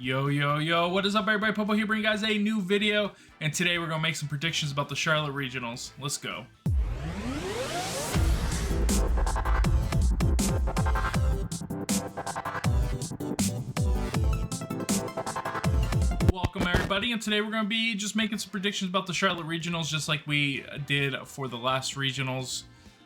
Yo, yo, yo, what is up everybody? Popo here bringing you guys a new video, and today we're gonna make some predictions about the Charlotte Regionals. Let's go. Welcome everybody, and today we're gonna be just making some predictions about the Charlotte Regionals just like we did for the last Regionals.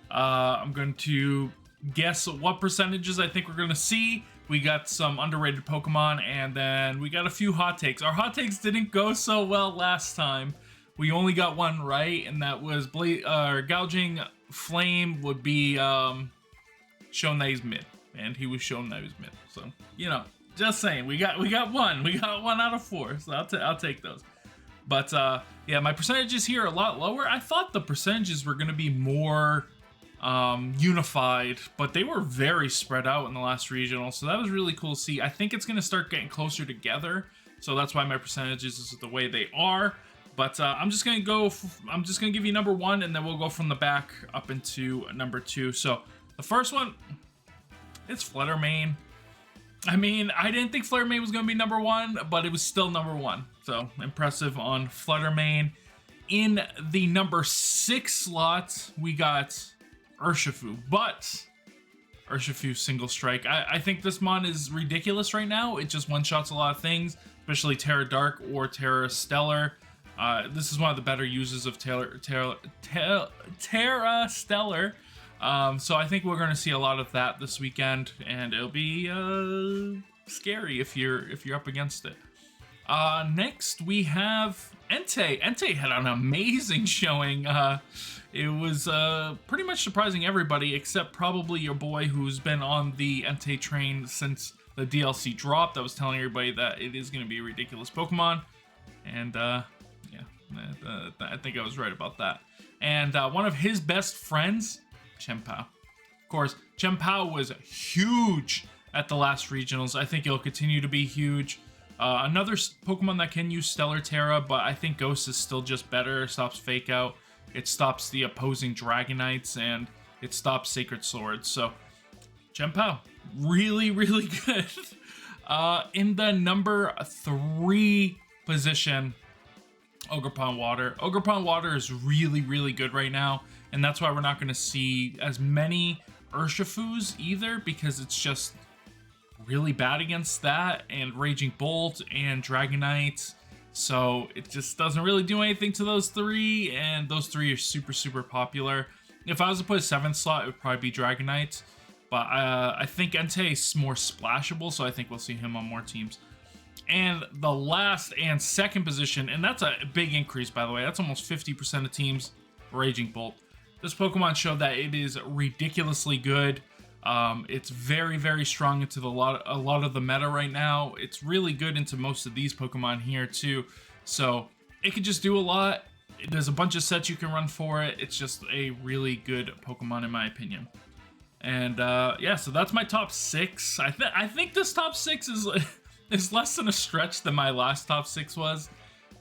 I'm going to guess what percentages I think we're gonna see. We got some underrated Pokemon, and then we got a few hot takes. Our hot takes didn't go so well last time. We only got one right, and that was Gouging Flame would be shown that he's mid, and he was shown that he was mid. So, you know, just saying, we got one. We got 1 out of 4, so I'll take those. But yeah, my percentages here are a lot lower. I thought the percentages were gonna be more unified, but they were very spread out in the last regional, so that was really cool to see. I think it's going to start getting closer together, so that's why my percentages is the way they are. But I'm just going to give you number 1, and then we'll go from the back up into number 2. So the first one, it's Flutter Mane. I mean, I didn't think Flutter Mane was going to be number 1, but it was still number 1, so impressive on Flutter Mane. In the number 6 slot, we got Urshifu, but Urshifu single strike. I think this mon is ridiculous right now. It just one-shots a lot of things, especially Terra Dark or Terra Stellar. This is one of the better uses of Terra Stellar. So I think we're going to see a lot of that this weekend, and it'll be scary if you're up against it. Next we have Entei. Entei had an amazing showing. It was pretty much surprising everybody except probably your boy who's been on the Entei train since the DLC dropped. I was telling everybody that it is going to be a ridiculous Pokemon, and yeah, I think I was right about that. And one of his best friends, Chien-Pao. Of course, Chien-Pao was huge at the last regionals. I think it'll continue to be huge. Another Pokemon that can use Stellar Terra, but I think Ghost is still just better. It stops Fake Out, it stops the opposing Dragonites, and it stops Sacred Swords. So, Chien-Pao, really, really good. In the number 3 position, Ogerpon Water. Ogerpon Water is really, really good right now, and that's why we're not going to see as many Urshifus either, because it's just really bad against that, and Raging Bolt and Dragonite, so it just doesn't really do anything to those 3, and those 3 are super, super popular. If I was to put a 7th slot, it would probably be Dragonite, but I think Entei is more splashable, so I think we'll see him on more teams. And the last and 2nd position, and that's a big increase, by the way, that's almost 50% of teams, Raging Bolt. This Pokemon showed that it is ridiculously good. It's very, very strong into a lot of the meta right now. It's really good into most of these Pokemon here too. So it could just do a lot. There's a bunch of sets you can run for it. It's just a really good Pokemon in my opinion. And yeah, so that's my top 6. I think this top 6 is less than a stretch than my last top 6 was.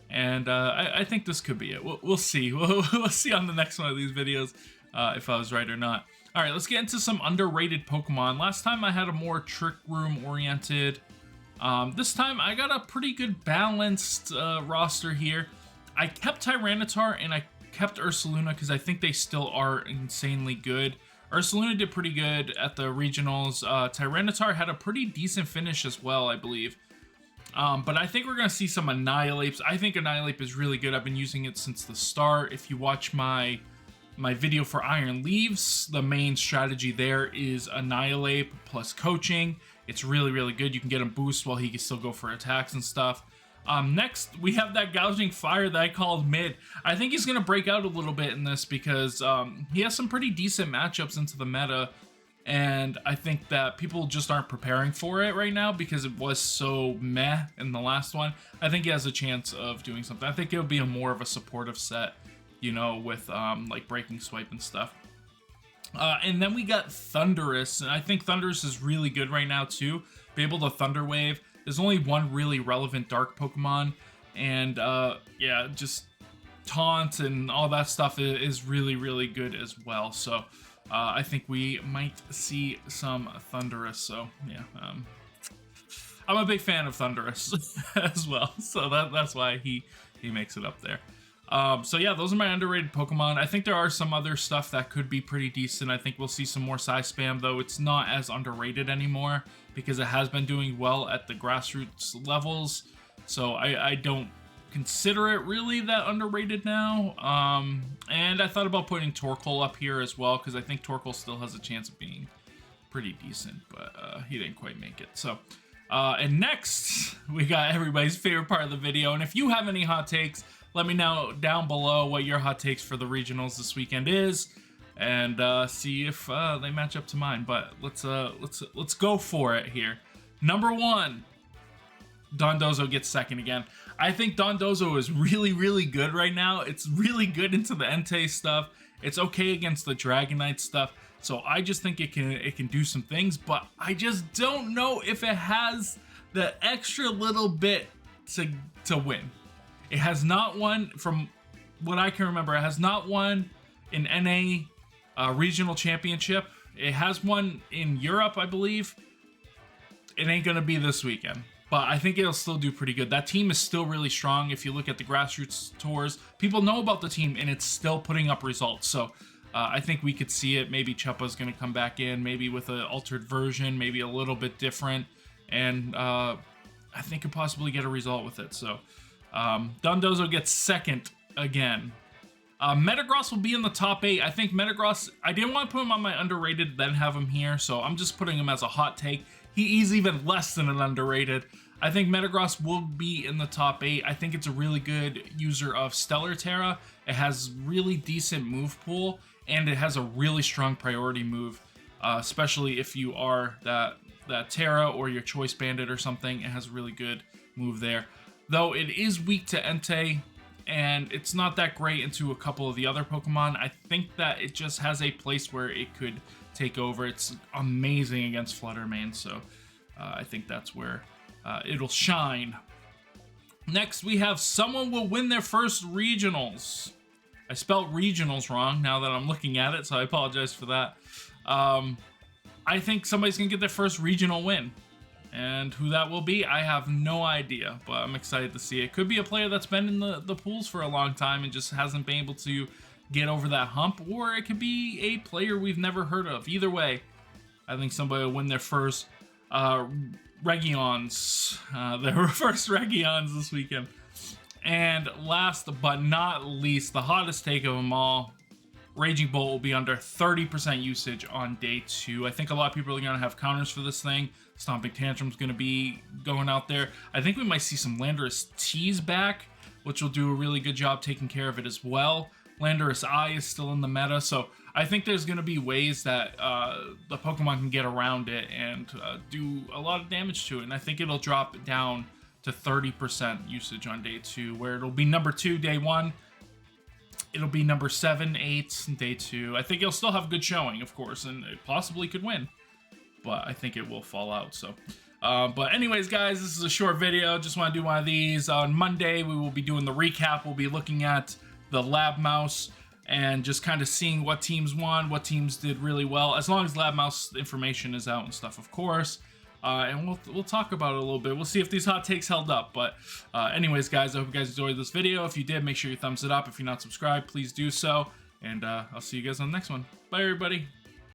And I think this could be it. We'll see. We'll see on the next one of these videos if I was right or not. All right, let's get into some underrated Pokemon. Last time I had a more Trick Room oriented. This time I got a pretty good balanced roster here. I kept Tyranitar and I kept Ursaluna because I think they still are insanely good. Ursaluna did pretty good at the regionals. Tyranitar had a pretty decent finish as well, I believe. But I think we're going to see some Annihilapes. I think Annihilape is really good. I've been using it since the start. If you watch my video for Iron Leaves, the main strategy there is Annihilape plus coaching. It's really, really good. You can get him boost while he can still go for attacks and stuff. Next, we have that Gouging Fire that I called mid. I think he's going to break out a little bit in this because he has some pretty decent matchups into the meta. And I think that people just aren't preparing for it right now because it was so meh in the last one. I think he has a chance of doing something. I think it'll be more of a supportive set, you know, with like Breaking Swipe and stuff. And then we got Thundurus, and I think Thundurus is really good right now too. Be able to Thunder Wave. There's only one really relevant Dark Pokemon, and yeah, just Taunt and all that stuff is really, really good as well. So I think we might see some Thundurus. So yeah, I'm a big fan of Thundurus as well, so that's why he makes it up there. So yeah, those are my underrated Pokemon. I think there are some other stuff that could be pretty decent. I think we'll see some more Psyspam, though it's not as underrated anymore because it has been doing well at the grassroots levels. So I don't consider it really that underrated now. And I thought about putting Torkoal up here as well because I think Torkoal still has a chance of being pretty decent, but he didn't quite make it. So, and next we got everybody's favorite part of the video. And if you have any hot takes, let me know down below what your hot takes for the regionals this weekend is, and see if they match up to mine. But let's go for it here. Number 1, Dondozo gets second again. I think Dondozo is really, really good right now. It's really good into the Entei stuff. It's okay against the Dragonite stuff. So I just think it can do some things, but I just don't know if it has the extra little bit to win. It has not won, from what I can remember, it has not won an NA regional championship. It has won in Europe, I believe. It ain't gonna be this weekend, but I think it'll still do pretty good. That team is still really strong. If you look at the grassroots tours, people know about the team and it's still putting up results. So I think we could see it. Maybe Chuppa's gonna come back in, maybe with an altered version, maybe a little bit different, and I think could possibly get a result with it. So Dondozo gets second again. Metagross will be in the top 8. I think Metagross, I didn't want to put him on my underrated, then have him here, so I'm just putting him as a hot take. He's even less than an underrated. I think Metagross will be in the top 8. I think it's a really good user of Stellar Terra. It has really decent move pool, and it has a really strong priority move, especially if you are that Terra or your Choice Bandit or something. It has a really good move there. Though it is weak to Entei, and it's not that great into a couple of the other Pokemon. I think that it just has a place where it could take over. It's amazing against Fluttermane, so I think that's where it'll shine. Next, we have someone will win their first regionals. I spelled regionals wrong now that I'm looking at it, so I apologize for that. I think somebody's gonna get their first regional win. And who that will be, I have no idea, but I'm excited to see it. Could be a player that's been in the pools for a long time and just hasn't been able to get over that hump, or it could be a player we've never heard of. Either way, I think somebody will win their first Regions, their first Regions this weekend. And last but not least, the hottest take of them all, Raging Bolt will be under 30% usage on day 2. I think a lot of people are going to have counters for this thing. Stomping Tantrum's going to be going out there. I think we might see some Landorus T's back, which will do a really good job taking care of it as well. Landorus I is still in the meta, so I think there's going to be ways that the Pokemon can get around it and do a lot of damage to it. And I think it'll drop down to 30% usage on day 2, where it'll be number 2 day 1. It'll be number 7, 8, day 2. I think it'll still have good showing, of course, and it possibly could win. But I think it will fall out, so. But anyways, guys, this is a short video. Just want to do one of these. On Monday, we will be doing the recap. We'll be looking at the Lab Mouse and just kind of seeing what teams won, what teams did really well, as long as Lab Mouse information is out and stuff, of course. And we'll talk about it a little bit. We'll see if these hot takes held up. But anyways, guys, I hope you guys enjoyed this video. If you did, make sure you thumbs it up. If you're not subscribed, please do so. And I'll see you guys on the next one. Bye, everybody.